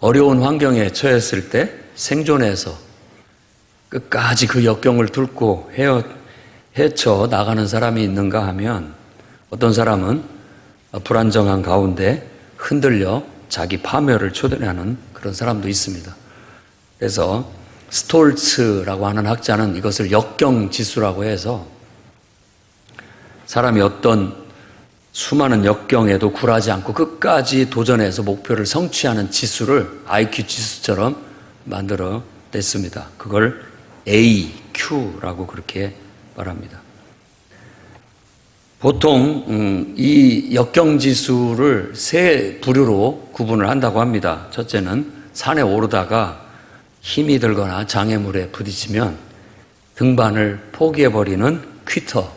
어려운 환경에 처했을 때 생존해서 끝까지 그 역경을 뚫고 헤쳐 나가는 사람이 있는가 하면 어떤 사람은 불안정한 가운데 흔들려 자기 파멸을 초래하는 그런 사람도 있습니다. 그래서 스톨츠라고 하는 학자는 이것을 역경지수라고 해서 사람이 어떤 수많은 역경에도 굴하지 않고 끝까지 도전해서 목표를 성취하는 지수를 IQ 지수처럼 만들어 냈습니다. 그걸 AQ라고 그렇게 말합니다. 보통 이 역경지수를 세 부류로 구분을 한다고 합니다. 첫째는 산에 오르다가 힘이 들거나 장애물에 부딪히면 등반을 포기해버리는 퀴터.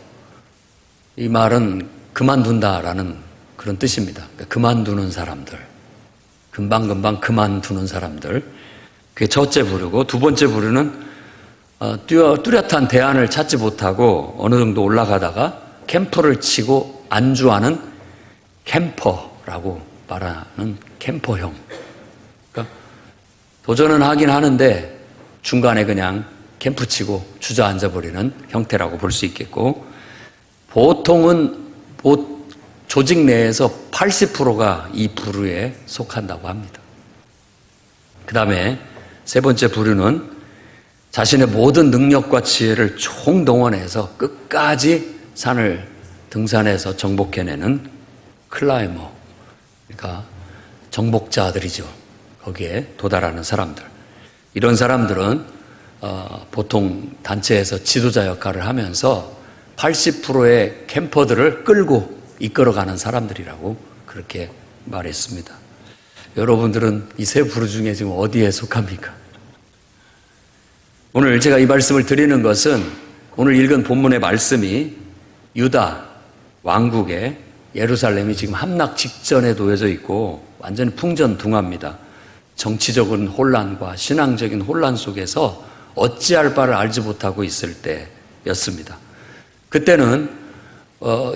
이 말은 그만둔다라는 그런 뜻입니다. 그러니까 그만두는 사람들, 금방금방 그만두는 사람들. 그게 첫째 부류고, 두 번째 부류는 뚜렷한 대안을 찾지 못하고 어느 정도 올라가다가 캠프를 치고 안주하는 캠퍼라고 말하는 캠퍼형. 그러니까 도전은 하긴 하는데 중간에 그냥 캠프 치고 주저앉아 버리는 형태라고 볼 수 있겠고, 보통은 조직 내에서 80%가 이 부류에 속한다고 합니다. 그 다음에 세 번째 부류는 자신의 모든 능력과 지혜를 총동원해서 끝까지 산을 등산해서 정복해내는 클라이머, 그러니까 정복자들이죠. 거기에 도달하는 사람들. 이런 사람들은 보통 단체에서 지도자 역할을 하면서 80%의 캠퍼들을 끌고 이끌어가는 사람들이라고 그렇게 말했습니다. 여러분들은 이 세 부류 중에 지금 어디에 속합니까? 오늘 제가 이 말씀을 드리는 것은 오늘 읽은 본문의 말씀이 유다 왕국의 예루살렘이 지금 함락 직전에 놓여져 있고 완전히 풍전등화입니다. 정치적인 혼란과 신앙적인 혼란 속에서 어찌할 바를 알지 못하고 있을 때였습니다. 그때는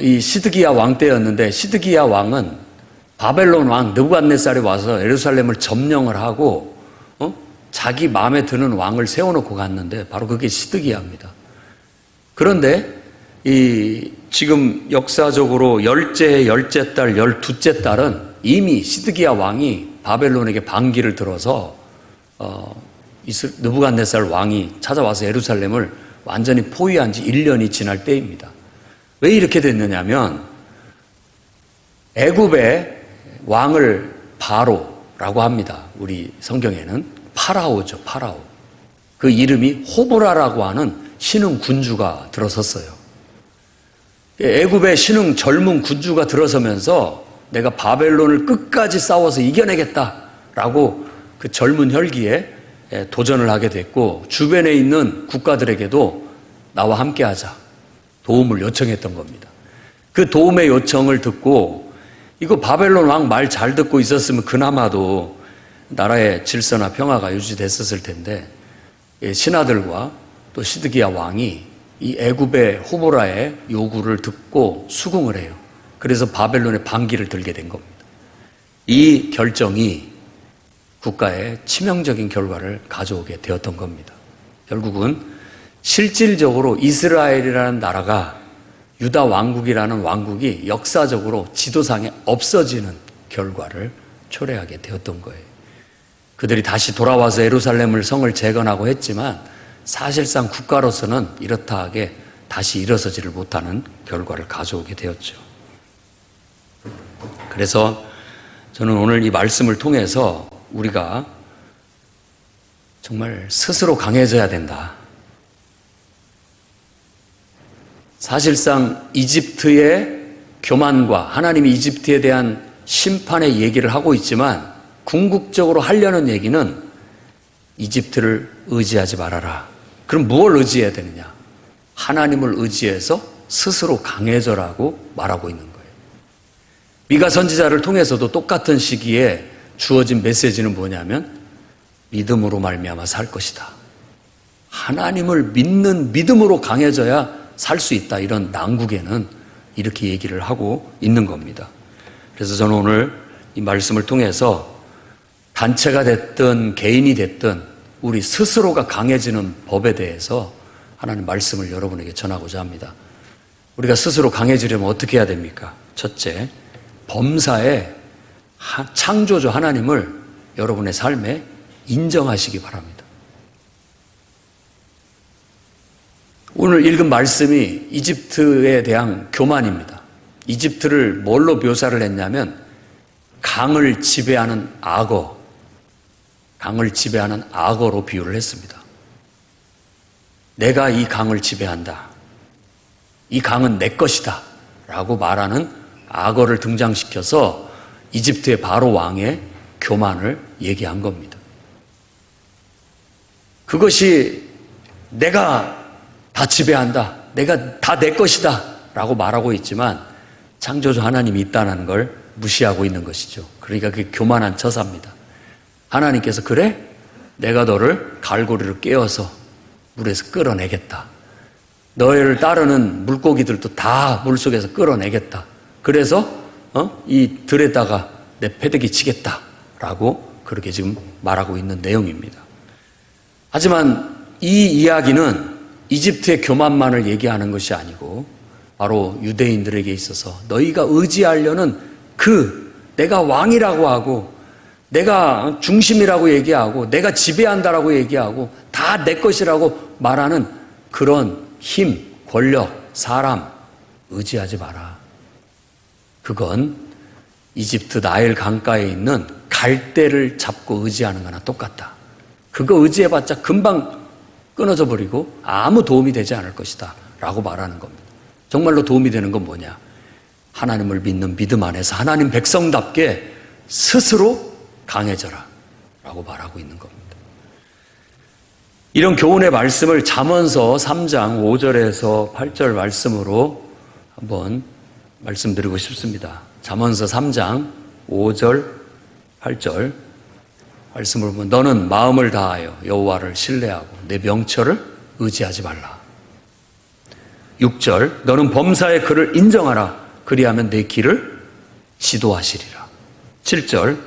이 시드기야 왕 때였는데, 시드기야 왕은 바벨론 왕 느부갓네살이 와서 예루살렘을 점령을 하고 자기 마음에 드는 왕을 세워놓고 갔는데 바로 그게 시드기야입니다. 그런데 지금 역사적으로 열째 딸, 12째 딸은 이미 시드기야 왕이 바벨론에게 반기를 들어서 느부갓네살 왕이 찾아와서 예루살렘을 완전히 포위한 지 1년이 지날 때입니다. 왜 이렇게 됐느냐면 애굽의 왕을 바로라고 합니다. 우리 성경에는 파라오죠, 파라오. 그 이름이 호브라라고 하는 신흥 군주가 들어섰어요. 애굽의 신흥 젊은 군주가 들어서면서 내가 바벨론을 끝까지 싸워서 이겨내겠다라고 그 젊은 혈기에 도전을 하게 됐고, 주변에 있는 국가들에게도 나와 함께하자 도움을 요청했던 겁니다. 그 도움의 요청을 듣고 이거 바벨론 왕 말 잘 듣고 있었으면 그나마도 나라의 질서나 평화가 유지됐었을 텐데, 신하들과 또 시드기야 왕이 이 애굽의 호보라의 요구를 듣고 수긍을 해요. 그래서 바벨론의 반기를 들게 된 겁니다. 이 결정이 국가에 치명적인 결과를 가져오게 되었던 겁니다. 결국은 실질적으로 이스라엘이라는 나라가, 유다 왕국이라는 왕국이 역사적으로 지도상에 없어지는 결과를 초래하게 되었던 거예요. 그들이 다시 돌아와서 예루살렘을 성을 재건하고 했지만 사실상 국가로서는 이렇다 하게 다시 일어서지를 못하는 결과를 가져오게 되었죠. 그래서 저는 오늘 이 말씀을 통해서 우리가 정말 스스로 강해져야 된다. 사실상 이집트의 교만과 하나님이 이집트에 대한 심판의 얘기를 하고 있지만 궁극적으로 하려는 얘기는 이집트를 의지하지 말아라. 그럼 무엇을 의지해야 되느냐? 하나님을 의지해서 스스로 강해져라고 말하고 있는 거예요. 미가 선지자를 통해서도 똑같은 시기에 주어진 메시지는 뭐냐면 믿음으로 말미암아 살 것이다. 하나님을 믿는 믿음으로 강해져야 살 수 있다. 이런 난국에는 이렇게 얘기를 하고 있는 겁니다. 그래서 저는 오늘 이 말씀을 통해서 단체가 됐든 개인이 됐든 우리 스스로가 강해지는 법에 대해서 하나님 말씀을 여러분에게 전하고자 합니다. 우리가 스스로 강해지려면 어떻게 해야 됩니까? 첫째, 범사에 창조주 하나님을 여러분의 삶에 인정하시기 바랍니다. 오늘 읽은 말씀이 이집트에 대한 교만입니다. 이집트를 뭘로 묘사를 했냐면 강을 지배하는 악어로 비유를 했습니다. 내가 이 강을 지배한다. 이 강은 내 것이다. 라고 말하는 악어를 등장시켜서 이집트의 바로 왕의 교만을 얘기한 겁니다. 그것이 내가 다 지배한다. 내가 다 내 것이다. 라고 말하고 있지만 창조주 하나님이 있다는 걸 무시하고 있는 것이죠. 그러니까 그게 교만한 처사입니다. 하나님께서 그래? 내가 너를 갈고리로 깨어서 물에서 끌어내겠다. 너희를 따르는 물고기들도 다 물속에서 끌어내겠다. 그래서 이 들에다가 내 패대기 치겠다. 라고 그렇게 지금 말하고 있는 내용입니다. 하지만 이 이야기는 이집트의 교만만을 얘기하는 것이 아니고 바로 유대인들에게 있어서 너희가 의지하려는 내가 왕이라고 하고 내가 중심이라고 얘기하고 내가 지배한다라고 얘기하고 다 내 것이라고 말하는 그런 힘, 권력, 사람 의지하지 마라. 그건 이집트 나일 강가에 있는 갈대를 잡고 의지하는 거나 똑같다. 그거 의지해봤자 금방 끊어져 버리고 아무 도움이 되지 않을 것이다 라고 말하는 겁니다. 정말로 도움이 되는 건 뭐냐? 하나님을 믿는 믿음 안에서 하나님 백성답게 스스로 강해져라 라고 말하고 있는 겁니다. 이런 교훈의 말씀을 잠언서 3장 5절에서 8절 말씀으로 한번 말씀드리고 싶습니다. 잠언서 3장 5절 8절 말씀을 보면 너는 마음을 다하여 여호와를 신뢰하고 내 명철을 의지하지 말라. 6절 너는 범사의 그를 인정하라. 그리하면 내 길을 지도하시리라. 7절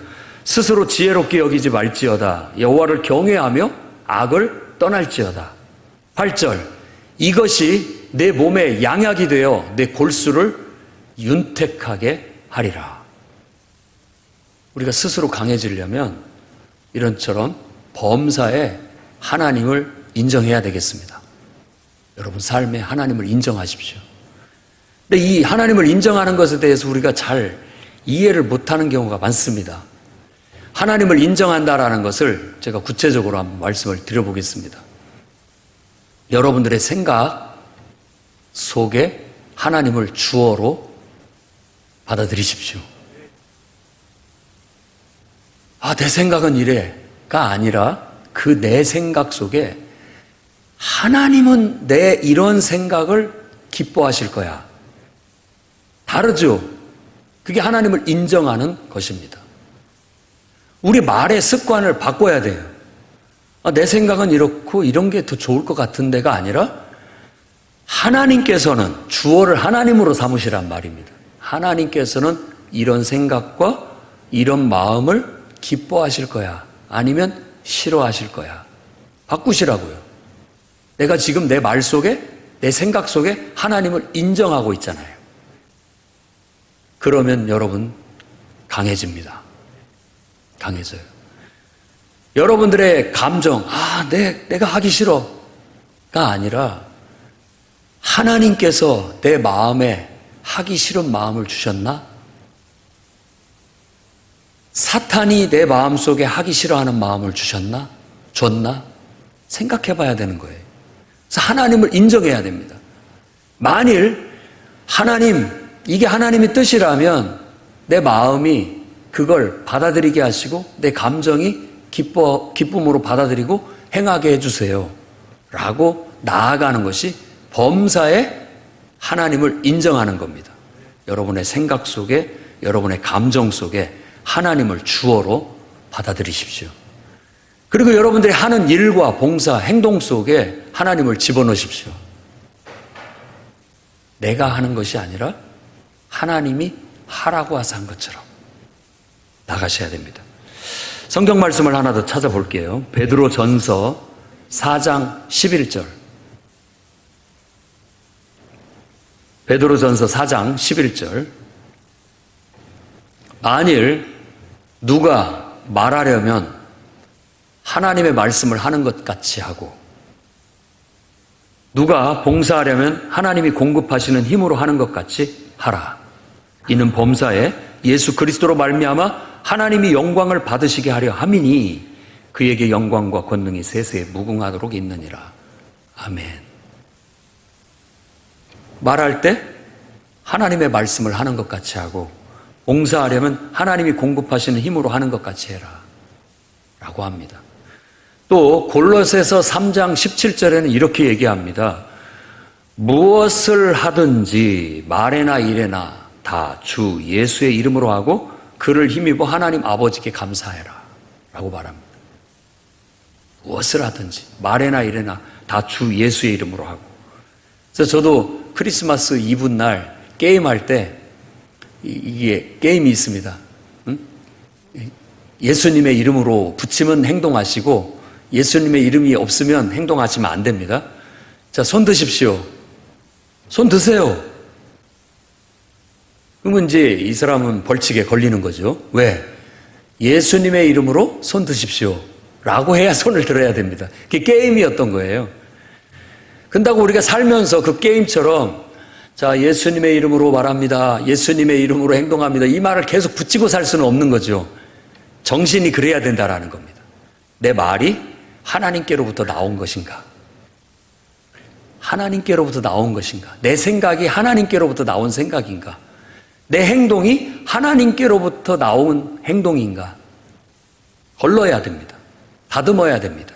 스스로 지혜롭게 여기지 말지어다. 여호와를 경외하며 악을 떠날지어다. 8절 이것이 내 몸에 양약이 되어 내 골수를 윤택하게 하리라. 우리가 스스로 강해지려면 이런처럼 범사에 하나님을 인정해야 되겠습니다. 여러분 삶에 하나님을 인정하십시오. 근데 이 하나님을 인정하는 것에 대해서 우리가 잘 이해를 못하는 경우가 많습니다. 하나님을 인정한다라는 것을 제가 구체적으로 한번 말씀을 드려보겠습니다. 여러분들의 생각 속에 하나님을 주어로 받아들이십시오. 내 생각은 이래가 아니라 그 내 생각 속에 하나님은 내 이런 생각을 기뻐하실 거야. 다르죠? 그게 하나님을 인정하는 것입니다. 우리 말의 습관을 바꿔야 돼요. 내 생각은 이렇고 이런 게 더 좋을 것 같은데가 아니라 하나님께서는 주어를 하나님으로 삼으시란 말입니다. 하나님께서는 이런 생각과 이런 마음을 기뻐하실 거야. 아니면 싫어하실 거야. 바꾸시라고요. 내가 지금 내 말 속에, 내 생각 속에 하나님을 인정하고 있잖아요. 그러면 여러분 강해집니다. 강해져요. 여러분들의 감정, 내가 하기 싫어가 아니라 하나님께서 내 마음에 하기 싫은 마음을 주셨나? 사탄이 내 마음속에 하기 싫어하는 마음을 주셨나? 줬나? 생각해 봐야 되는 거예요. 그래서 하나님을 인정해야 됩니다. 만일 이게 하나님의 뜻이라면 내 마음이 그걸 받아들이게 하시고 내 감정이 기쁨으로 받아들이고 행하게 해주세요. 라고 나아가는 것이 범사에 하나님을 인정하는 겁니다. 여러분의 생각 속에, 여러분의 감정 속에 하나님을 주어로 받아들이십시오. 그리고 여러분들이 하는 일과 봉사, 행동 속에 하나님을 집어넣으십시오. 내가 하는 것이 아니라 하나님이 하라고 하사 한 것처럼 나가셔야 됩니다. 성경 말씀을 하나 더 찾아볼게요. 베드로전서 4장 11절. 베드로전서 4장 11절. 만일 누가 말하려면 하나님의 말씀을 하는 것 같이 하고, 누가 봉사하려면 하나님이 공급하시는 힘으로 하는 것 같이 하라. 이는 범사에 예수 그리스도로 말미암아 하나님이 영광을 받으시게 하려 함이니 그에게 영광과 권능이 세세에 무궁하도록 있느니라. 아멘. 말할 때 하나님의 말씀을 하는 것 같이 하고, 봉사하려면 하나님이 공급하시는 힘으로 하는 것 같이 해라 라고 합니다. 또 골로새서 3장 17절에는 이렇게 얘기합니다. 무엇을 하든지 말에나 일에나 다 주 예수의 이름으로 하고 그를 힘입어 하나님 아버지께 감사해라 라고 말합니다. 무엇을 하든지 말에나 일에나 다 주 예수의 이름으로 하고. 그래서 저도 크리스마스 이브 날 게임할 때 이게 게임이 있습니다. 응? 예수님의 이름으로 붙이면 행동하시고 예수님의 이름이 없으면 행동하시면 안 됩니다. 자, 손 드십시오. 손 드세요. 그러면 이제 이 사람은 벌칙에 걸리는 거죠. 왜? 예수님의 이름으로 손 드십시오 라고 해야 손을 들어야 됩니다. 그게 게임이었던 거예요. 근다고 우리가 살면서 그 게임처럼 자, 예수님의 이름으로 말합니다. 예수님의 이름으로 행동합니다. 이 말을 계속 붙이고 살 수는 없는 거죠. 정신이 그래야 된다라는 겁니다. 내 말이 하나님께로부터 나온 것인가? 하나님께로부터 나온 것인가? 내 생각이 하나님께로부터 나온 생각인가? 내 행동이 하나님께로부터 나온 행동인가? 걸러야 됩니다. 다듬어야 됩니다.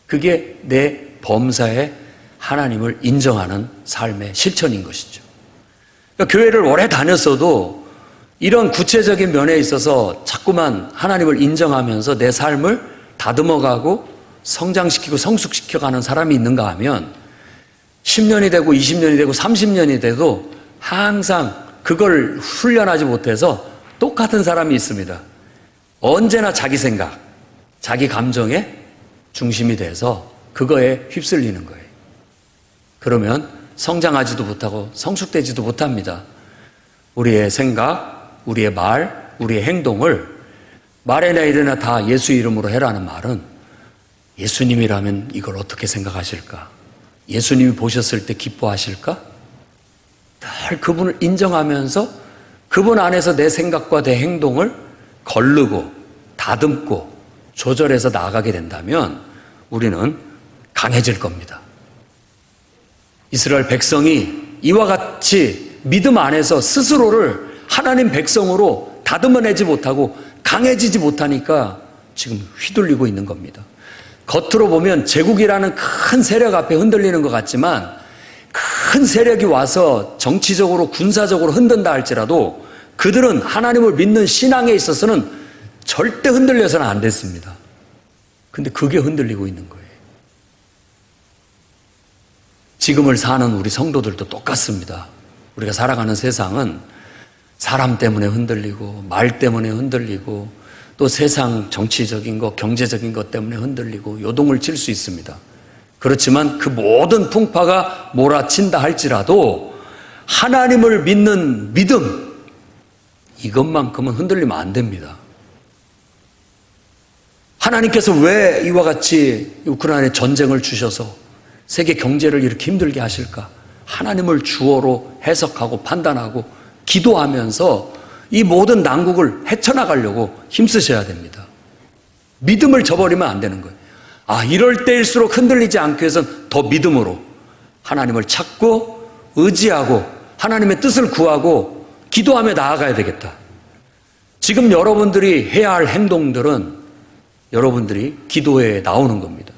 그게 내 범사에 하나님을 인정하는 삶의 실천인 것이죠. 그러니까 교회를 오래 다녔어도 이런 구체적인 면에 있어서 자꾸만 하나님을 인정하면서 내 삶을 다듬어가고 성장시키고 성숙시켜가는 사람이 있는가 하면 10년이 되고 20년이 되고 30년이 돼도 항상 그걸 훈련하지 못해서 똑같은 사람이 있습니다. 언제나 자기 생각, 자기 감정에 중심이 돼서 그거에 휩쓸리는 거예요. 그러면 성장하지도 못하고 성숙되지도 못합니다. 우리의 생각, 우리의 말, 우리의 행동을 말에나 일에나 다 예수 이름으로 해라는 말은 예수님이라면 이걸 어떻게 생각하실까? 예수님이 보셨을 때 기뻐하실까? 늘 그분을 인정하면서 그분 안에서 내 생각과 내 행동을 거르고 다듬고 조절해서 나아가게 된다면 우리는 강해질 겁니다. 이스라엘 백성이 이와 같이 믿음 안에서 스스로를 하나님 백성으로 다듬어내지 못하고 강해지지 못하니까 지금 휘둘리고 있는 겁니다. 겉으로 보면 제국이라는 큰 세력 앞에 흔들리는 것 같지만 큰 세력이 와서 정치적으로 군사적으로 흔든다 할지라도 그들은 하나님을 믿는 신앙에 있어서는 절대 흔들려서는 안 됐습니다. 근데 그게 흔들리고 있는 거예요. 지금을 사는 우리 성도들도 똑같습니다. 우리가 살아가는 세상은 사람 때문에 흔들리고 말 때문에 흔들리고 또 세상 정치적인 것, 경제적인 것 때문에 흔들리고 요동을 칠 수 있습니다. 그렇지만 그 모든 풍파가 몰아친다 할지라도 하나님을 믿는 믿음, 이것만큼은 흔들리면 안 됩니다. 하나님께서 왜 이와 같이 우크라이나에 전쟁을 주셔서 세계 경제를 이렇게 힘들게 하실까? 하나님을 주어로 해석하고 판단하고 기도하면서 이 모든 난국을 헤쳐나가려고 힘쓰셔야 됩니다. 믿음을 저버리면 안 되는 거예요. 이럴 때일수록 흔들리지 않기 위해서는 더 믿음으로 하나님을 찾고 의지하고 하나님의 뜻을 구하고 기도하며 나아가야 되겠다. 지금 여러분들이 해야 할 행동들은 여러분들이 기도회에 나오는 겁니다.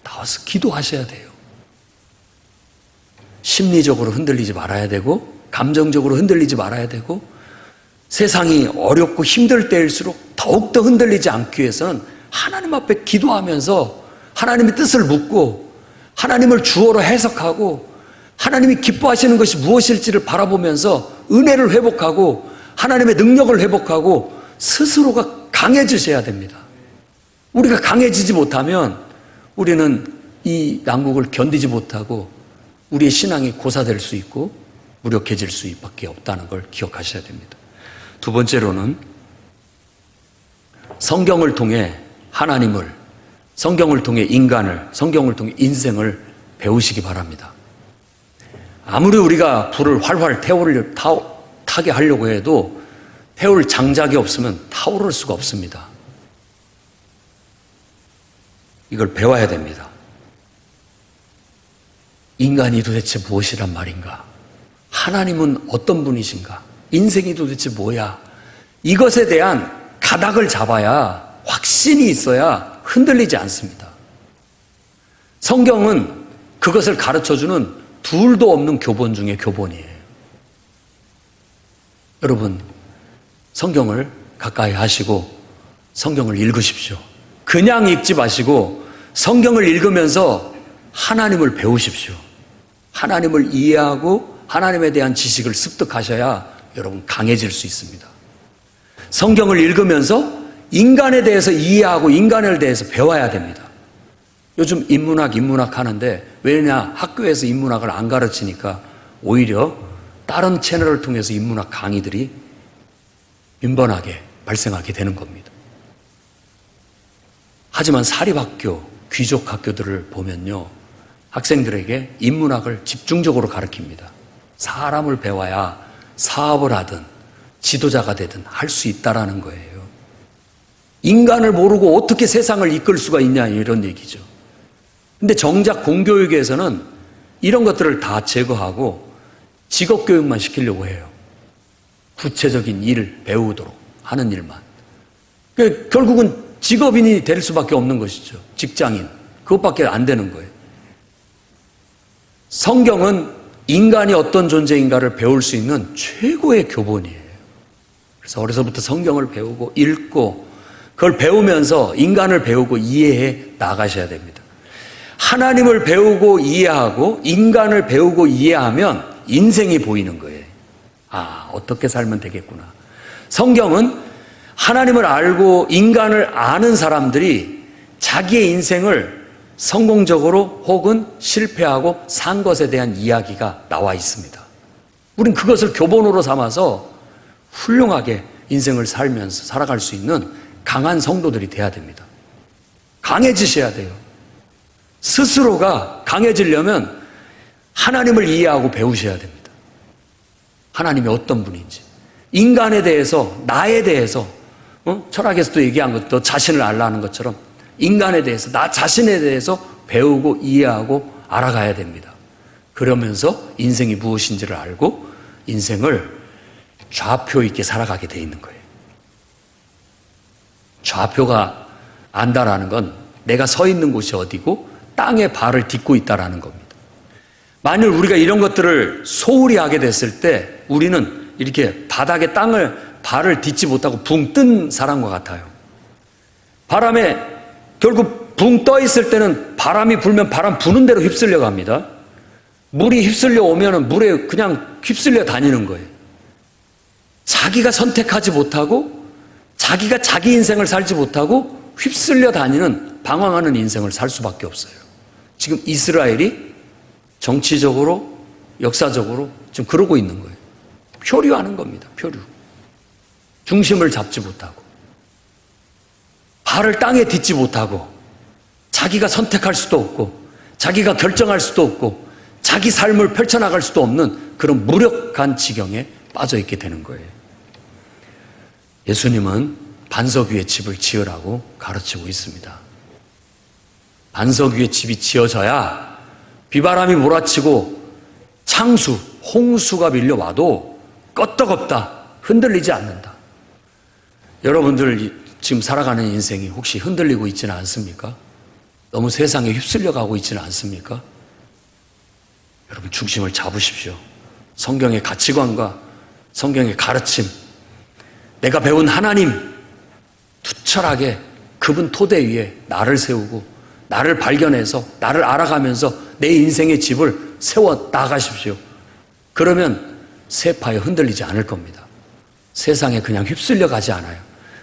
나와서 기도하셔야 돼요. 심리적으로 흔들리지 말아야 되고 감정적으로 흔들리지 말아야 되고 세상이 어렵고 힘들 때일수록 더욱더 흔들리지 않기 위해서는 하나님 앞에 기도하면서 하나님의 뜻을 묻고 하나님을 주어로 해석하고 하나님이 기뻐하시는 것이 무엇일지를 바라보면서 은혜를 회복하고 하나님의 능력을 회복하고 스스로가 강해지셔야 됩니다. 우리가 강해지지 못하면 우리는 이 난국을 견디지 못하고 우리의 신앙이 고사될 수 있고 무력해질 수밖에 없다는 걸 기억하셔야 됩니다. 두 번째로는 성경을 통해 하나님을, 성경을 통해 인간을, 성경을 통해 인생을 배우시기 바랍니다. 아무리 우리가 불을 활활 타게 하려고 해도 태울 장작이 없으면 타오를 수가 없습니다. 이걸 배워야 됩니다. 인간이 도대체 무엇이란 말인가? 하나님은 어떤 분이신가? 인생이 도대체 뭐야? 이것에 대한 가닥을 잡아야, 확신이 있어야 흔들리지 않습니다. 성경은 그것을 가르쳐주는 둘도 없는 교본 중에 교본이에요. 여러분, 성경을 가까이 하시고 성경을 읽으십시오. 그냥 읽지 마시고 성경을 읽으면서 하나님을 배우십시오. 하나님을 이해하고 하나님에 대한 지식을 습득하셔야 여러분 강해질 수 있습니다. 성경을 읽으면서 인간에 대해서 이해하고 인간에 대해서 배워야 됩니다. 요즘 인문학 하는데 왜냐? 학교에서 인문학을 안 가르치니까 오히려 다른 채널을 통해서 인문학 강의들이 빈번하게 발생하게 되는 겁니다. 하지만 사립학교, 귀족학교들을 보면요, 학생들에게 인문학을 집중적으로 가르칩니다. 사람을 배워야 사업을 하든 지도자가 되든 할 수 있다라는 거예요. 인간을 모르고 어떻게 세상을 이끌 수가 있냐, 이런 얘기죠. 근데 정작 공교육에서는 이런 것들을 다 제거하고 직업교육만 시키려고 해요. 구체적인 일을 배우도록 하는 일만. 결국은 직업인이 될 수밖에 없는 것이죠. 직장인. 그것밖에 안 되는 거예요. 성경은 인간이 어떤 존재인가를 배울 수 있는 최고의 교본이에요. 그래서 어려서부터 성경을 배우고 읽고 그걸 배우면서 인간을 배우고 이해해 나가셔야 됩니다. 하나님을 배우고 이해하고 인간을 배우고 이해하면 인생이 보이는 거예요. 아, 어떻게 살면 되겠구나. 성경은 하나님을 알고 인간을 아는 사람들이 자기의 인생을 성공적으로 혹은 실패하고 산 것에 대한 이야기가 나와 있습니다. 우린 그것을 교본으로 삼아서 훌륭하게 인생을 살면서 살아갈 수 있는 강한 성도들이 돼야 됩니다. 강해지셔야 돼요. 스스로가 강해지려면 하나님을 이해하고 배우셔야 됩니다. 하나님이 어떤 분인지, 인간에 대해서, 나에 대해서, 철학에서도 얘기한 것, 너 자신을 알라는 것처럼 인간에 대해서, 나 자신에 대해서 배우고 이해하고 알아가야 됩니다. 그러면서 인생이 무엇인지를 알고 인생을 좌표 있게 살아가게 돼 있는 거예요. 좌표가 안다라는 건 내가 서 있는 곳이 어디고 땅에 발을 딛고 있다라는 겁니다. 만일 우리가 이런 것들을 소홀히 하게 됐을 때 우리는 이렇게 바닥에 발을 딛지 못하고 붕 뜬 사람과 같아요. 바람에 결국 붕 떠 있을 때는 바람이 불면 바람 부는 대로 휩쓸려 갑니다. 물이 휩쓸려 오면은 물에 그냥 휩쓸려 다니는 거예요. 자기가 선택하지 못하고 자기가 자기 인생을 살지 못하고 휩쓸려 다니는 방황하는 인생을 살 수밖에 없어요. 지금 이스라엘이 정치적으로 역사적으로 지금 그러고 있는 거예요. 표류하는 겁니다. 표류. 중심을 잡지 못하고 발을 땅에 딛지 못하고 자기가 선택할 수도 없고 자기가 결정할 수도 없고 자기 삶을 펼쳐나갈 수도 없는 그런 무력한 지경에 빠져 있게 되는 거예요. 예수님은 반석 위에 집을 지으라고 가르치고 있습니다. 반석 위에 집이 지어져야 비바람이 몰아치고 창수, 홍수가 밀려와도 끄떡없다, 흔들리지 않는다. 여러분들 지금 살아가는 인생이 혹시 흔들리고 있지는 않습니까? 너무 세상에 휩쓸려 가고 있지는 않습니까? 여러분 중심을 잡으십시오. 성경의 가치관과 성경의 가르침, 내가 배운 하나님 투철하게 그분 토대 위에 나를 세우고 나를 발견해서 나를 알아가면서 내 인생의 집을 세워 나가십시오. 그러면 세파에 흔들리지 않을 겁니다. 세상에 그냥 휩쓸려 가지 않아요.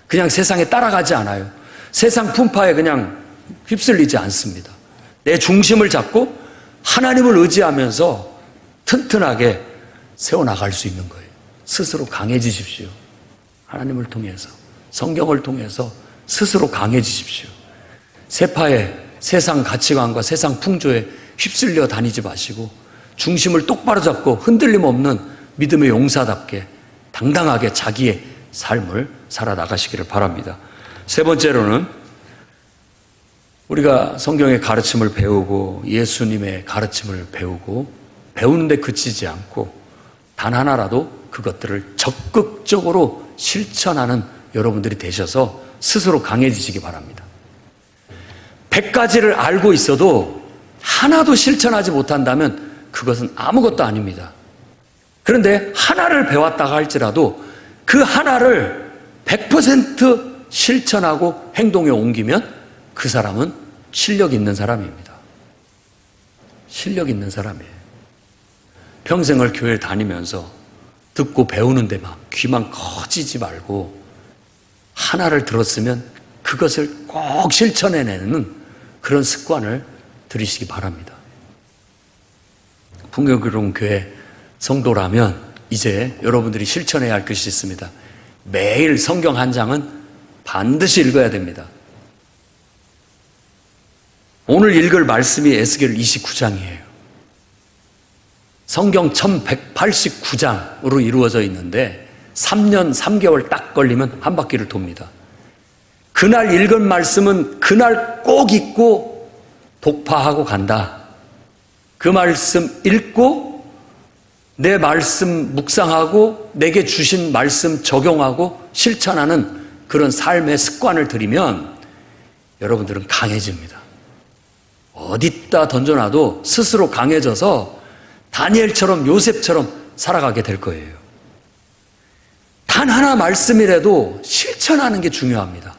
그냥 세상에 따라가지 않아요. 세상 풍파에 그냥 휩쓸리지 않습니다. 내 중심을 잡고 하나님을 의지하면서 튼튼하게 세워나갈 수 있는 거예요. 스스로 강해지십시오. 하나님을 통해서, 성경을 통해서 스스로 강해지십시오. 세파에 세상 가치관과 세상 풍조에 휩쓸려 다니지 마시고 중심을 똑바로 잡고 흔들림 없는 믿음의 용사답게 당당하게 자기의 삶을 살아나가시기를 바랍니다. 세 번째로는 우리가 성경의 가르침을 배우고 예수님의 가르침을 배우고 배우는데 그치지 않고 단 하나라도 그것들을 적극적으로 실천하는 여러분들이 되셔서 스스로 강해지시기 바랍니다. 100가지를 알고 있어도 하나도 실천하지 못한다면 그것은 아무것도 아닙니다. 그런데 하나를 배웠다가 할지라도 그 하나를 100% 실천하고 행동에 옮기면 그 사람은 실력 있는 사람입니다. 실력 있는 사람이에요. 평생을 교회를 다니면서 듣고 배우는 데만 귀만 커지지 말고 하나를 들었으면 그것을 꼭 실천해내는 그런 습관을 들이시기 바랍니다. 풍경교회 성도라면 이제 여러분들이 실천해야 할 것이 있습니다. 매일 성경 한 장은 반드시 읽어야 됩니다. 오늘 읽을 말씀이 에스겔 29장이에요. 성경 1189장으로 이루어져 있는데 3년 3개월 딱 걸리면 한 바퀴를 돕니다. 그날 읽은 말씀은 그날 꼭 읽고 독파하고 간다. 그 말씀 읽고 내 말씀 묵상하고 내게 주신 말씀 적용하고 실천하는 그런 삶의 습관을 들이면 여러분들은 강해집니다. 어디다 던져놔도 스스로 강해져서 다니엘처럼 요셉처럼 살아가게 될 거예요. 단 하나 말씀이라도 실천하는 게 중요합니다.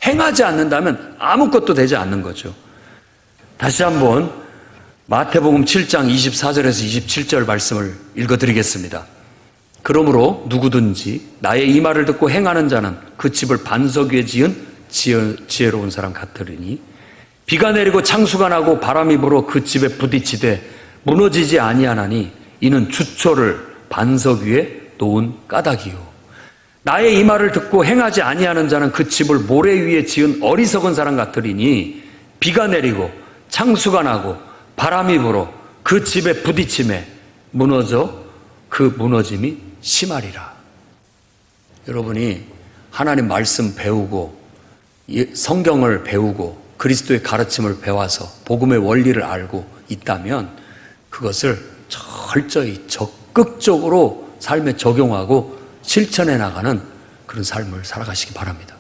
행하지 않는다면 아무것도 되지 않는 거죠. 다시 한번 마태복음 7장 24절에서 27절 말씀을 읽어드리겠습니다. 그러므로 누구든지 나의 이 말을 듣고 행하는 자는 그 집을 반석 위에 지은 지혜로운 사람 같으리니 비가 내리고 창수가 나고 바람이 불어 그 집에 부딪히되 무너지지 아니하나니 이는 주초를 반석 위에 놓은 까닭이요. 나의 이 말을 듣고 행하지 아니하는 자는 그 집을 모래 위에 지은 어리석은 사람 같으리니 비가 내리고 창수가 나고 바람이 불어 그 집에 부딪힘에 무너져 그 무너짐이 심하리라. 여러분이 하나님 말씀 배우고 성경을 배우고 그리스도의 가르침을 배워서 복음의 원리를 알고 있다면 그것을 철저히 적극적으로 삶에 적용하고 실천해 나가는 그런 삶을 살아가시기 바랍니다.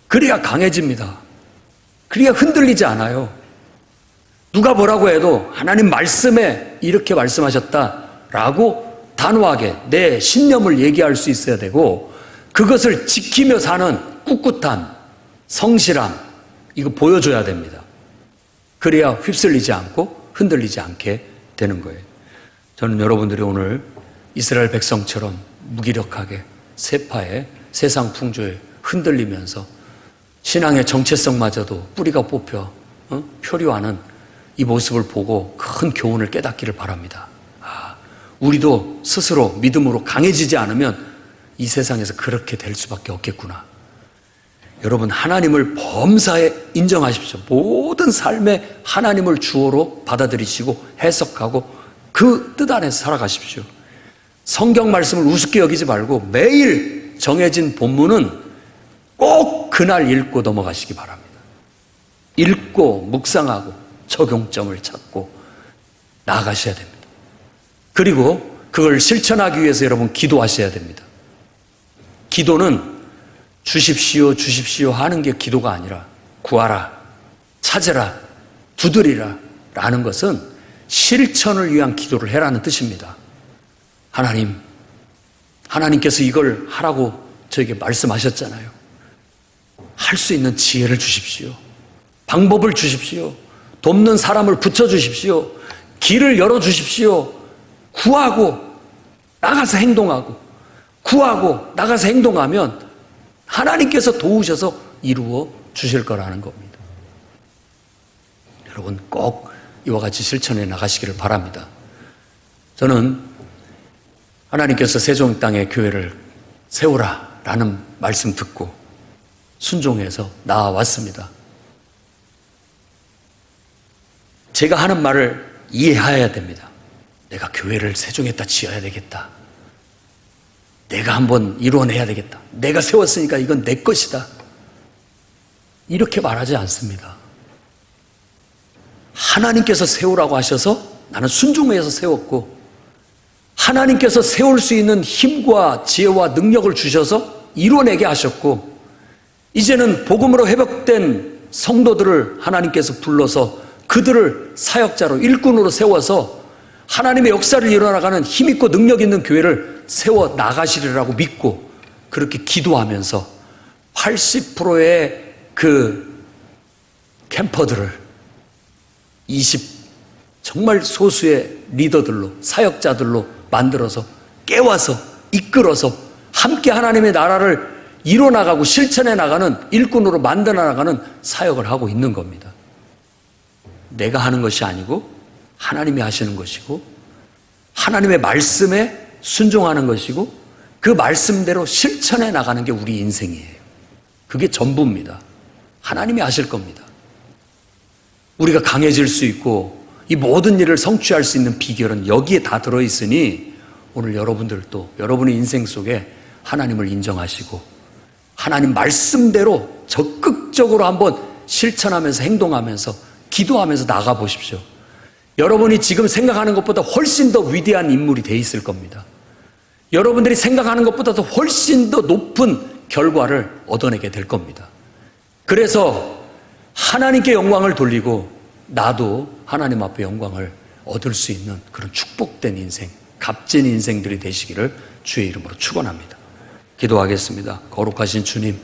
그래야 강해집니다. 그래야 흔들리지 않아요. 누가 뭐라고 해도 하나님 말씀에 이렇게 말씀하셨다라고 단호하게 내 신념을 얘기할 수 있어야 되고 그것을 지키며 사는 꿋꿋함, 성실함 이거 보여줘야 됩니다. 그래야 휩쓸리지 않고 흔들리지 않게 되는 거예요. 저는 여러분들이 오늘 이스라엘 백성처럼 무기력하게 세파에 세상 풍조에 흔들리면서 신앙의 정체성마저도 뿌리가 뽑혀 표류하는 이 모습을 보고 큰 교훈을 깨닫기를 바랍니다. 우리도 스스로 믿음으로 강해지지 않으면 이 세상에서 그렇게 될 수밖에 없겠구나. 여러분 하나님을 범사에 인정하십시오. 모든 삶에 하나님을 주어로 받아들이시고 해석하고 그 뜻 안에서 살아가십시오. 성경 말씀을 우습게 여기지 말고 매일 정해진 본문은 꼭 그날 읽고 넘어가시기 바랍니다. 읽고 묵상하고 적용점을 찾고 나아가셔야 됩니다. 그리고 그걸 실천하기 위해서 여러분 기도하셔야 됩니다. 기도는 주십시오, 주십시오 하는 게 기도가 아니라 구하라, 찾으라, 두드리라 라는 것은 실천을 위한 기도를 해라는 뜻입니다. 하나님께서 이걸 하라고 저에게 말씀하셨잖아요. 할 수 있는 지혜를 주십시오. 방법을 주십시오. 돕는 사람을 붙여주십시오. 길을 열어주십시오. 구하고 나가서 행동하고 구하고 나가서 행동하면 하나님께서 도우셔서 이루어 주실 거라는 겁니다. 여러분 꼭 이와 같이 실천해 나가시기를 바랍니다. 저는 하나님께서 세종 땅에 교회를 세우라 라는 말씀 듣고 순종해서 나아왔습니다. 제가 하는 말을 이해해야 됩니다. 내가 교회를 세종에다 지어야 되겠다. 내가 한번 이루어내야 되겠다. 내가 세웠으니까 이건 내 것이다. 이렇게 말하지 않습니다. 하나님께서 세우라고 하셔서 나는 순종해서 세웠고, 하나님께서 세울 수 있는 힘과 지혜와 능력을 주셔서 이루어내게 하셨고, 이제는 복음으로 회복된 성도들을 하나님께서 불러서 그들을 사역자로 일꾼으로 세워서 하나님의 역사를 일어나가는 힘있고 능력 있는 교회를 세워 나가시리라고 믿고 그렇게 기도하면서 80%의 그 캠퍼들을 20 정말 소수의 리더들로, 사역자들로 만들어서 깨워서 이끌어서 함께 하나님의 나라를 이뤄나가고 실천해 나가는 일꾼으로 만들어 나가는 사역을 하고 있는 겁니다. 내가 하는 것이 아니고 하나님이 하시는 것이고, 하나님의 말씀에 순종하는 것이고, 그 말씀대로 실천해 나가는 게 우리 인생이에요. 그게 전부입니다. 하나님이 하실 겁니다. 우리가 강해질 수 있고 이 모든 일을 성취할 수 있는 비결은 여기에 다 들어있으니, 오늘 여러분들도 여러분의 인생 속에 하나님을 인정하시고 하나님 말씀대로 적극적으로 한번 실천하면서 행동하면서 기도하면서 나가보십시오. 여러분이 지금 생각하는 것보다 훨씬 더 위대한 인물이 돼 있을 겁니다. 여러분들이 생각하는 것보다도 훨씬 더 높은 결과를 얻어내게 될 겁니다. 그래서 하나님께 영광을 돌리고 나도 하나님 앞에 영광을 얻을 수 있는 그런 축복된 인생, 값진 인생들이 되시기를 주의 이름으로 축원합니다. 기도하겠습니다. 거룩하신 주님,